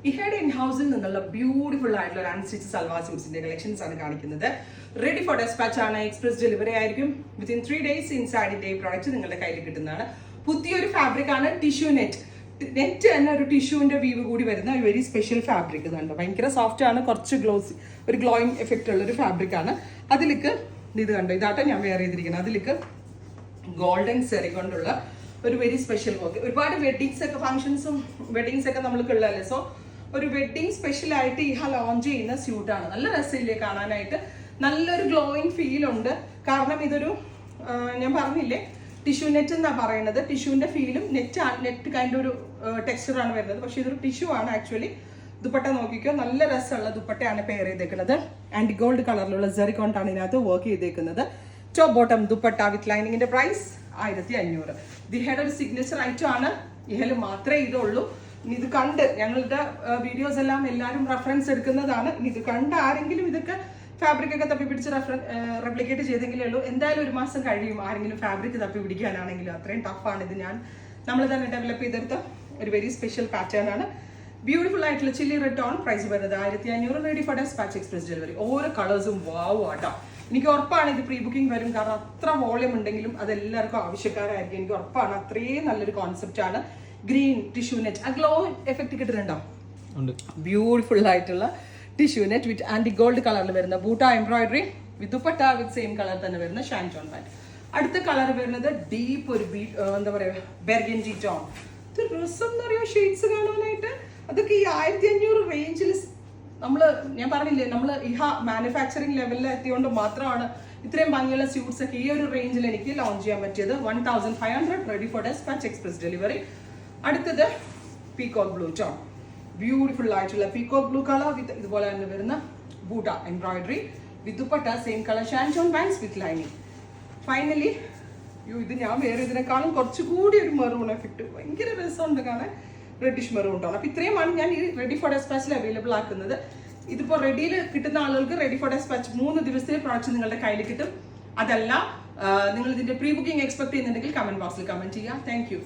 ഇഹയുടെ in ഹൗസിൽ നിന്നുള്ള beautiful ആയിട്ടുള്ള ഒരു അൺസ്റ്റിച്ച് സൽവാർ സ്യൂട്ട്സിന്റെ കളക്ഷൻസ് ആണ് കാണിക്കുന്നത്. റെഡി ഫോർ ഡെസ്പാച്ച് ആണ്, എക്സ്പ്രസ് ഡെലിവറി ആയിരിക്കും. Within 3 days inside India product നിങ്ങളുടെ കയ്യിൽ കിട്ടുന്നതാണ്. പുതിയൊരു ഫാബ്രിക് ആണ് ടിഷ്യൂ നെറ്റ്. നെറ്റ് തന്നെ ഒരു ടിഷ്യൂവിന്റെ വീവ് കൂടി വരുന്ന ഒരു വെരി സ്പെഷ്യൽ ഫാബ്രിക് ഇതുണ്ട്. ഭയങ്കര സോഫ്റ്റ് ആണ്, കുറച്ച് ഒരു ഗ്ലോയിങ് എഫക്റ്റ് ഉള്ള ഒരു ഫാബ്രിക് ആണ്. അതിലേക്ക് ഇത് കണ്ടോ, ഇതാട്ടോ ഞാൻ വെയർ ചെയ്തിരിക്കുന്നത്. അതിലേക്ക് ഗോൾഡൻ സെറി കൊണ്ടുള്ള ഒരു വെരി സ്പെഷ്യൽ വർക്ക്. ഒരുപാട് വെഡിങ്സ് ഒക്കെ ഫംഗ്ഷൻസും വെഡിങ്സ് ഒക്കെ നമ്മൾക്ക് ഉള്ളതല്ലേ. സോ ഒരു വെഡിങ് സ്പെഷ്യൽ ആയിട്ട് ഇഹ ലോഞ്ച് ചെയ്യുന്ന സ്യൂട്ടാണ്. നല്ല രസമില്ലേ കാണാനായിട്ട്, നല്ലൊരു ഗ്ലോയിങ് ഫീൽ ഉണ്ട്. കാരണം ഇതൊരു ഞാൻ പറഞ്ഞില്ലേ ടിഷ്യൂ നെറ്റ് എന്നാ പറയുന്നത്. ടിഷ്യൂവിന്റെ ഫീലും നെറ്റ് കൈൻഡ് ഒരു ടെക്സ്ചറാണ് വരുന്നത്. പക്ഷെ ഇതൊരു ടിഷ്യൂ ആണ് ആക്ച്വലി. ദുപ്പട്ട നോക്കിക്കോ, നല്ല രസമുള്ള ദുപ്പട്ടയാണ് പെയർ ചെയ്തേക്കുന്നത്. ആൻഡ് ഗോൾഡ് കളറിലുള്ള സെറിക്കോണ്ടാണ് ഇതിനകത്ത് വർക്ക് ചെയ്തേക്കുന്നത്. ടോപ്പ് ബോട്ടം ദുപ്പട്ട വിത്ത് ലൈനിങ്ങിന്റെ പ്രൈസ് 1500. ദിഹയുടെ ഒരു സിഗ്നേച്ചർ ഐറ്റം ആണ്. ഇഹയിൽ മാത്രമേ ഇതുള്ളൂ. ഇനി ഇത് കണ്ട് ഞങ്ങളുടെ വീഡിയോസ് എല്ലാം എല്ലാവരും റെഫറൻസ് എടുക്കുന്നതാണ്. ഇനി ഇത് കണ്ട് ആരെങ്കിലും ഇതൊക്കെ ഫാബ്രിക് ഒക്കെ തപ്പി പിടിച്ച് റെപ്ലിക്കേറ്റ് ചെയ്തെങ്കിലേ ഉള്ളൂ. എന്തായാലും 1 മാസം കഴിയും ആരെങ്കിലും ഫാബ്രിക് തപ്പി പിടിക്കാനാണെങ്കിലും. അത്രയും ടഫാണ് ഇത്. നമ്മൾ തന്നെ ഡെവലപ്പ് ചെയ്തെടുത്ത ഒരു വെരി സ്പെഷ്യൽ പാറ്റേൺ ആണ്. ബ്യൂട്ടിഫുൾ ആയിട്ടുള്ള ചില്ലി റെഡ് ടോൺ. പ്രൈസ് വരുന്നത് 1500. Ready for despatch express delivery. ഓരോ കളേഴ്സും വാവ് ആട്ടോ. എനിക്ക് ഉറപ്പാണ് ഇത് പ്രീ ബുക്കിംഗ് വരും. കാരണം അത്ര വോളിയം ഉണ്ടെങ്കിലും അതെല്ലാവർക്കും ആവശ്യക്കാരായിരിക്കും. എനിക്ക് ഉറപ്പാണ്. അത്രയും നല്ലൊരു കോൺസെപ്റ്റ് ആണ്. ഗ്രീൻ ടിഷ്യൂ നെറ്റ്, ആ ഗ്ലോ എഫക്ട് കിട്ടുന്നുണ്ടോ? ബ്യൂട്ടിഫുൾ ആയിട്ടുള്ള tissue net with antique gold കളറിൽ വരുന്ന buta embroidery with dupatta with same colour തന്നെ വരുന്ന ഷാൻറ്റോൺ പാൻറ്. അടുത്ത കളർ വരുന്നത് ഡീപ്പ് ഒരു എന്താ പറയുക ബെർഗൻഡി ടോൺ. ഇത് രസം എന്ന് പറയുക ഷെയ്ഡ്സ് കാണാനായിട്ട്. അതൊക്കെ ഈ 1500 റേഞ്ചിൽ ഞാൻ പറഞ്ഞില്ലേ നമ്മൾ ഇഹ മാനുഫാക്ചറിങ് ലെവലിൽ എത്തിയോണ്ട് മാത്രമാണ് ഇത്രയും ഭംഗിയുള്ള സ്യൂട്ട്സ് ഒക്കെ ഈ ഒരു റേഞ്ചിൽ എനിക്ക് ലോഞ്ച് ചെയ്യാൻ പറ്റിയത്. 1500. Ready for despatch express delivery. അടുത്തത് പീകോക്ക് ബ്ലൂ ടോൺ. ബ്യൂട്ടിഫുൾ ആയിട്ടുള്ള പീകോക്ക് ബ്ലൂ കളർ വിത്ത് ഇതുപോലെ തന്നെ വരുന്ന buta embroidery with dupatta same colour shantoon pants with lining. Finally ഇത് ഞാൻ വേറെ ഇതിനേക്കാളും കുറച്ചുകൂടി ഒരു മെറൂൺ എഫക്റ്റ്. ഭയങ്കര രസമുണ്ട് കാണാൻ. Reddish maroon tone. അപ്പോൾ ഇത്രയുമാണ് ഞാൻ ഈ റെഡി ഫോർ ഡെസ്പാച്ചിൽ അവൈലബിൾ ആക്കുന്നത്. ഇതിപ്പോൾ റെഡിയിൽ കിട്ടുന്ന ആളുകൾക്ക് റെഡി ഫോർ ഡെസ്പാച്ച് 3 ദിവസത്തെ പ്രോഡക്റ്റ് നിങ്ങളുടെ കയ്യിൽ കിട്ടും. അതല്ല നിങ്ങൾ ഇതിന്റെ പ്രീ ബുക്കിംഗ് എക്സ്പെക്ട് ചെയ്യുന്നുണ്ടെങ്കിൽ കമന്റ് ബോക്സിൽ കമന്റ് ചെയ്യുക. Thank you.